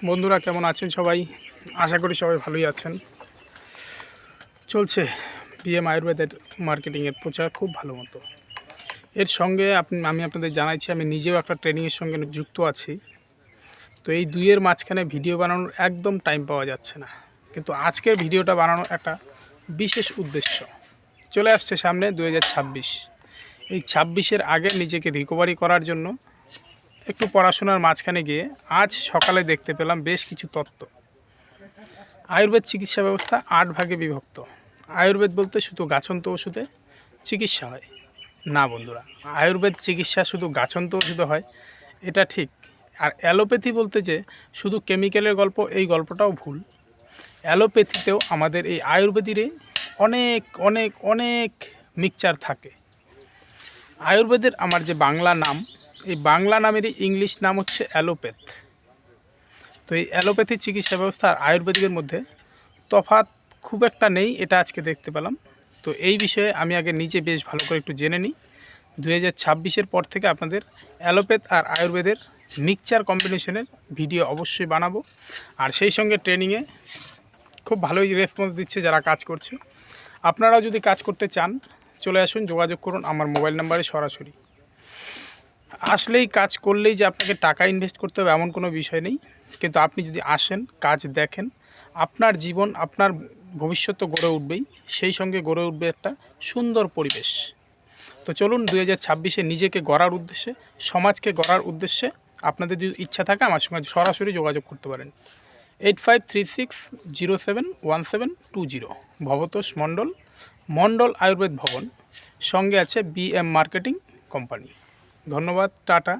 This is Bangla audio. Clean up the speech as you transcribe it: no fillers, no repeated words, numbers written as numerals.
বন্ধুরা কেমন আছেন সবাই? আশা করি সবাই ভালোই আছেন। চলছে বিএম আয়ুর্বেদের মার্কেটিংয়ের প্রচার খুব ভালো মতো। এর সঙ্গে আমি আপনাদের জানাইছি আমি নিজেও একটা ট্রেনিংয়ের সঙ্গে যুক্ত আছি। তো এই দুইয়ের মাঝখানে ভিডিও বানানোর একদম টাইম পাওয়া যাচ্ছে না, কিন্তু আজকের ভিডিওটা বানানোর একটা বিশেষ উদ্দেশ্য। চলে আসছে সামনে 2026। এই 26-এর আগে নিজেকে রিকভারি করার জন্য একটু পড়াশোনার মাঝখানে গিয়ে আজ সকালে দেখতে পেলাম বেশ কিছু তত্ত্ব। আয়ুর্বেদ চিকিৎসা ব্যবস্থা 8 ভাগে বিভক্ত। আয়ুর্বেদ বলতে শুধু গাছন্ত ওষুধে চিকিৎসা হয় না বন্ধুরা। আয়ুর্বেদ চিকিৎসা শুধু গাছন্ত ওষুধে হয় এটা ঠিক, আর অ্যালোপ্যাথি বলতে যে শুধু কেমিক্যালের গল্প, এই গল্পটাও ভুল। অ্যালোপ্যাথিতেও আমাদের এই আয়ুর্বেদিরে অনেক অনেক অনেক মিক্সচার থাকে। আয়ুর্বেদের আমার যে বাংলা নাম, এই বাংলা নামেরই ইংলিশ নাম হচ্ছে অ্যালোপ্যাথ। তো এই অ্যালোপ্যাথি চিকিৎসা ব্যবস্থা আর আয়ুর্বেদিকের মধ্যে তফাৎ খুব একটা নেই, এটা আজকে দেখতে পেলাম। তো এই বিষয়ে আমি আগে নিজে বেশ ভালো করে একটু জেনে নিই। 2026-এর পর থেকে আপনাদের অ্যালোপ্যাথ আর আয়ুর্বেদের মিক্সচার কম্বিনেশনের ভিডিও অবশ্যই বানাবো। আর সেই সঙ্গে ট্রেনিংয়ে খুব ভালোই রেসপন্স দিচ্ছে যারা কাজ করছে। আপনারাও যদি কাজ করতে চান চলে আসুন, যোগাযোগ করুন আমার মোবাইল নাম্বারে সরাসরি। আসলেই কাজ করলেই যে আপনাকে টাকা ইনভেস্ট করতে হবে এমন কোনো বিষয় নেই, কিন্তু আপনি যদি আসেন, কাজ দেখেন, আপনার জীবন, আপনার ভবিষ্যৎ তো গড়ে উঠবেই, সেই সঙ্গে গড়ে উঠবে একটা সুন্দর পরিবেশ। তো চলুন 2026-এ নিজেকে গড়ার উদ্দেশ্যে, সমাজকে গড়ার উদ্দেশ্যে আপনাদের যদি ইচ্ছা থাকে আমার সঙ্গে সরাসরি যোগাযোগ করতে পারেন। 8536071720 ভবতোষ মণ্ডল, মণ্ডল আয়ুর্বেদ ভবন, সঙ্গে আছে বিএম মার্কেটিং কোম্পানি। ধন্যবাদ, টাটা।